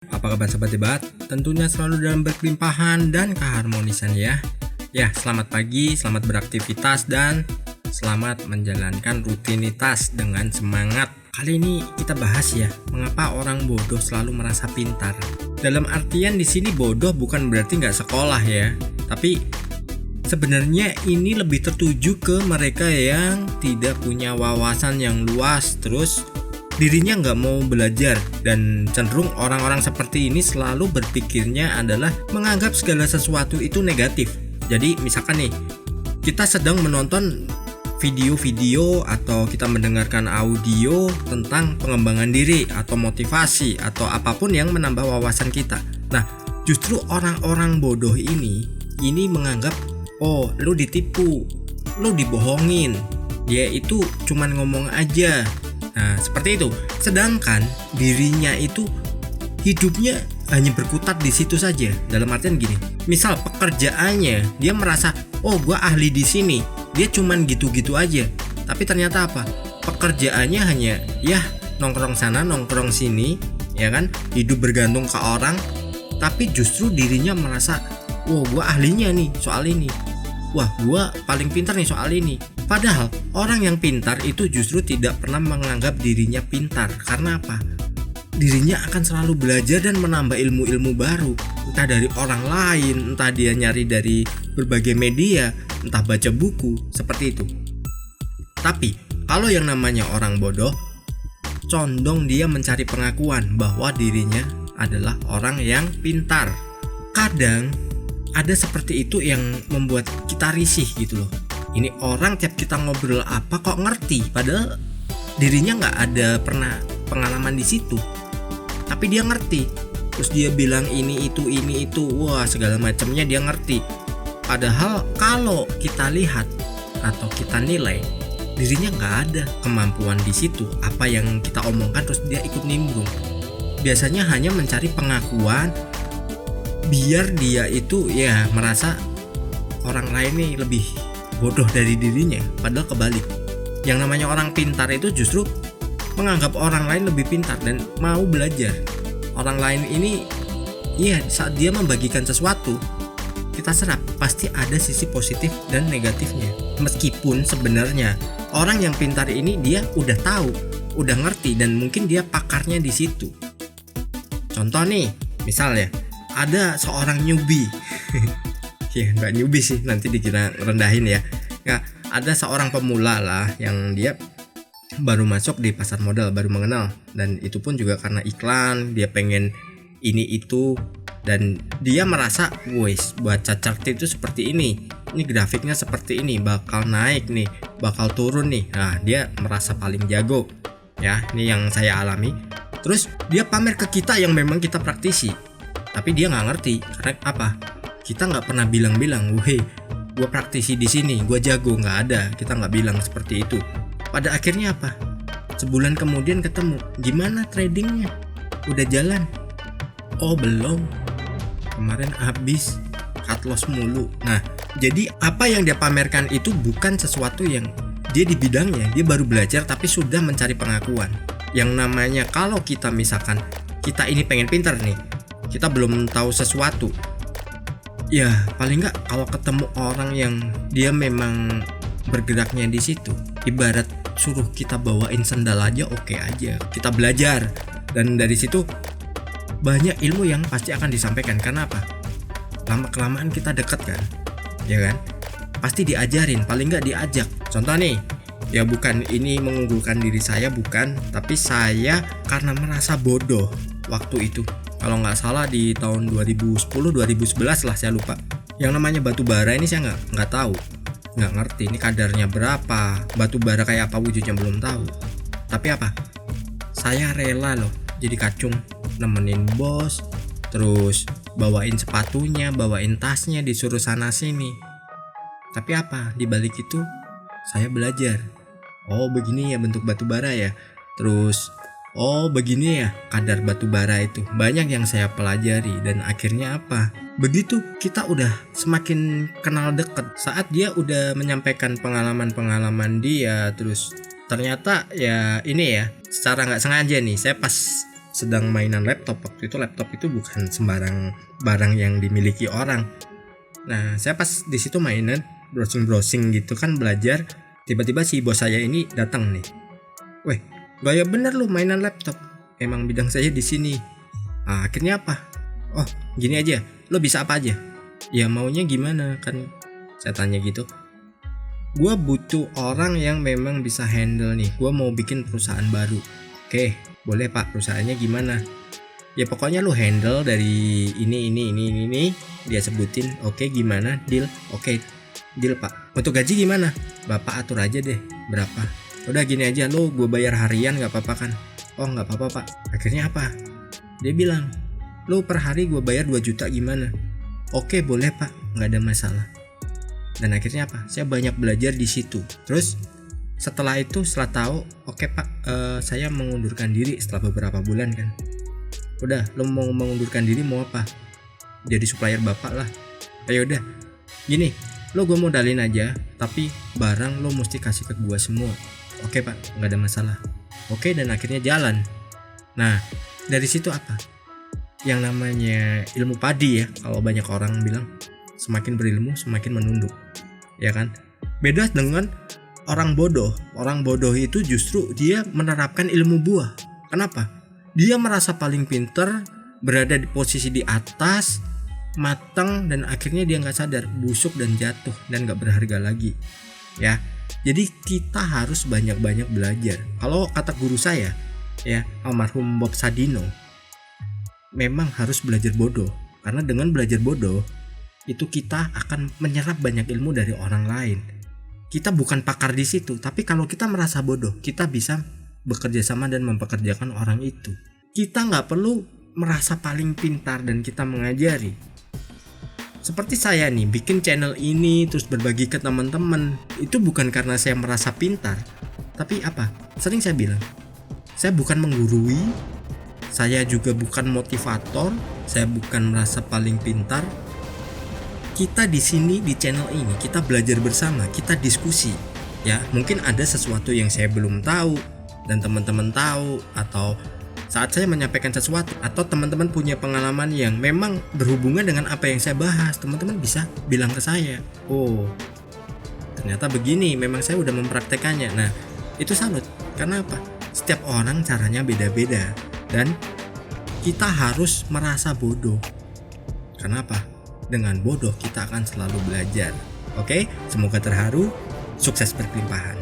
Apa kabar sobat debat? Tentunya selalu dalam berkelimpahan dan keharmonisan ya. Ya, selamat pagi, selamat beraktivitas dan selamat menjalankan rutinitas dengan semangat. Kali ini kita bahas ya, mengapa orang bodoh selalu merasa pintar. Dalam artian di sini bodoh bukan berarti nggak sekolah ya, tapi sebenarnya ini lebih tertuju ke mereka yang tidak punya wawasan yang luas, terus dirinya nggak mau belajar, dan cenderung orang-orang seperti ini selalu berpikirnya adalah menganggap segala sesuatu itu negatif. Jadi misalkan nih, kita sedang menonton video-video atau kita mendengarkan audio tentang pengembangan diri atau motivasi atau apapun yang menambah wawasan kita. Nah, justru orang-orang bodoh ini menganggap, oh lu ditipu, lu dibohongin, dia itu cuman ngomong aja. Nah, seperti itu. Sedangkan dirinya itu hidupnya hanya berkutat di situ saja. Dalam artian gini, misal pekerjaannya dia merasa, oh gua ahli di sini, dia cuman gitu-gitu aja. Tapi ternyata apa? Pekerjaannya hanya ya nongkrong sana, nongkrong sini, ya kan? Hidup bergantung ke orang. Tapi justru dirinya merasa, oh gua ahlinya nih soal ini. Wah, gua paling pintar nih soal ini. Padahal orang yang pintar itu justru tidak pernah menganggap dirinya pintar. Karena apa? Dirinya akan selalu belajar dan menambah ilmu-ilmu baru. Entah dari orang lain, entah dia nyari dari berbagai media, entah baca buku, seperti itu. Tapi kalau yang namanya orang bodoh, condong dia mencari pengakuan bahwa dirinya adalah orang yang pintar. Kadang ada seperti itu yang membuat kita risih gitu loh. Ini orang tiap kita ngobrol apa kok ngerti, padahal dirinya nggak ada pernah pengalaman di situ, tapi dia ngerti. Terus dia bilang ini itu, wah segala macamnya dia ngerti. Padahal kalau kita lihat atau kita nilai, dirinya nggak ada kemampuan di situ. Apa yang kita omongkan terus dia ikut nimbrung. Biasanya hanya mencari pengakuan biar dia itu ya merasa orang lain nih lebih bodoh dari dirinya, padahal kebalik. Yang namanya orang pintar itu justru menganggap orang lain lebih pintar dan mau belajar. Orang lain ini ya saat dia membagikan sesuatu, kita serap pasti ada sisi positif dan negatifnya. Meskipun sebenarnya orang yang pintar ini dia udah tahu, udah ngerti, dan mungkin dia pakarnya di situ. Contoh nih, misalnya ada seorang newbie. Ya nggak newbie sih, nanti dikira rendahin ya. Nah, ada seorang pemula lah yang dia baru masuk di pasar modal, baru mengenal, dan itu pun juga karena iklan. Dia pengen ini itu, dan dia merasa, wes baca chart itu seperti ini grafiknya seperti ini, bakal naik nih, bakal turun nih. Nah, dia merasa paling jago ya. Ini yang saya alami. Terus dia pamer ke kita yang memang kita praktisi, tapi dia nggak ngerti. Karena apa? Kita nggak pernah bilang-bilang, weh, gue praktisi di sini, gue jago. Nggak ada, kita nggak bilang seperti itu. Pada akhirnya apa? Sebulan kemudian ketemu, gimana tradingnya? Udah jalan? Oh belum, kemarin habis cut loss mulu. Nah, jadi apa yang dia pamerkan itu bukan sesuatu yang dia di bidangnya, dia baru belajar tapi sudah mencari pengakuan. Yang namanya kalau kita misalkan kita ini pengen pintar nih, kita belum tahu sesuatu, ya paling nggak kalau ketemu orang yang dia memang bergeraknya di situ, ibarat suruh kita bawain sendal aja oke aja, kita belajar, dan dari situ banyak ilmu yang pasti akan disampaikan. Karena apa? Lama kelamaan kita dekat kan, ya kan? Pasti diajarin, paling nggak diajak. Contoh nih, ya bukan ini mengunggulkan diri saya, bukan, tapi saya karena merasa bodoh waktu itu. Kalau nggak salah di tahun 2010-2011 lah, saya lupa. Yang namanya batu bara ini saya nggak tahu, nggak ngerti ini kadarnya berapa, batu bara kayak apa wujudnya belum tahu. Tapi apa? Saya rela loh jadi kacung, nemenin bos, terus bawain sepatunya, bawain tasnya, disuruh sana sini. Tapi apa? Di balik itu saya belajar. Oh begini ya bentuk batu bara ya. Terus oh begini ya kadar batu bara itu. Banyak yang saya pelajari, dan akhirnya apa? Begitu kita udah semakin kenal dekat, saat dia udah menyampaikan pengalaman-pengalaman dia, terus ternyata ya ini ya secara nggak sengaja nih, saya pas sedang mainan laptop. Waktu itu laptop itu bukan sembarang barang yang dimiliki orang. Nah, saya pas di situ mainan, browsing gitu kan, belajar. Tiba-tiba si bos saya ini datang nih. Weh, gaya bener lu mainan laptop. Emang bidang saya di sini. Nah, akhirnya apa? Oh, gini aja. Lo bisa apa aja? Ya maunya gimana kan? Saya tanya gitu. Gua butuh orang yang memang bisa handle nih. Gua mau bikin perusahaan baru. Oke, boleh Pak, perusahaannya gimana? Ya pokoknya lu handle dari ini. Dia sebutin. Oke, gimana? Deal? Oke, deal Pak. Untuk gaji gimana? Bapak atur aja deh. Berapa? Udah gini aja, lu gue bayar harian gak apa-apa kan? Oh gak apa-apa Pak. Akhirnya apa? Dia bilang, lu per hari gue bayar 2 juta gimana? Oke, boleh Pak, gak ada masalah. Dan akhirnya apa? Saya banyak belajar di situ. Terus setelah tahu, oke Pak, saya mengundurkan diri setelah beberapa bulan kan. Udah, lo mau mengundurkan diri mau apa? Jadi supplier Bapak lah. Ya udah, gini, lo gue modalin aja, tapi barang lo mesti kasih ke gue semua. Oke Pak, nggak ada masalah. Oke, dan akhirnya jalan. Nah, dari situ apa? Yang namanya ilmu padi ya, kalau banyak orang bilang semakin berilmu semakin menunduk, ya kan? Beda dengan orang bodoh. Orang bodoh itu justru dia menerapkan ilmu buah. Kenapa? Dia merasa paling pinter, berada di posisi di atas, matang, dan akhirnya dia nggak sadar, busuk dan jatuh dan nggak berharga lagi. Ya, jadi kita harus banyak-banyak belajar. Kalau kata guru saya, ya almarhum Bob Sadino, memang harus belajar bodoh. Karena dengan belajar bodoh, itu kita akan menyerap banyak ilmu dari orang lain. Kita bukan pakar di situ, tapi kalau kita merasa bodoh, kita bisa bekerja sama dan mempekerjakan orang itu. Kita nggak perlu merasa paling pintar dan kita mengajari. Seperti saya nih, bikin channel ini terus berbagi ke teman-teman, itu bukan karena saya merasa pintar, tapi apa? Sering saya bilang, saya bukan menggurui, saya juga bukan motivator, saya bukan merasa paling pintar. Kita di sini di channel ini kita belajar bersama, kita diskusi. Ya, mungkin ada sesuatu yang saya belum tahu dan teman-teman tahu, atau saat saya menyampaikan sesuatu atau teman-teman punya pengalaman yang memang berhubungan dengan apa yang saya bahas, teman-teman bisa bilang ke saya, "Oh, ternyata begini, memang saya udah mempraktekannya." Nah, itu salut. Karena apa? Setiap orang caranya beda-beda dan kita harus merasa bodoh. Karena apa? Dengan bodoh kita akan selalu belajar. Oke, semoga terharu, sukses berkelimpahan.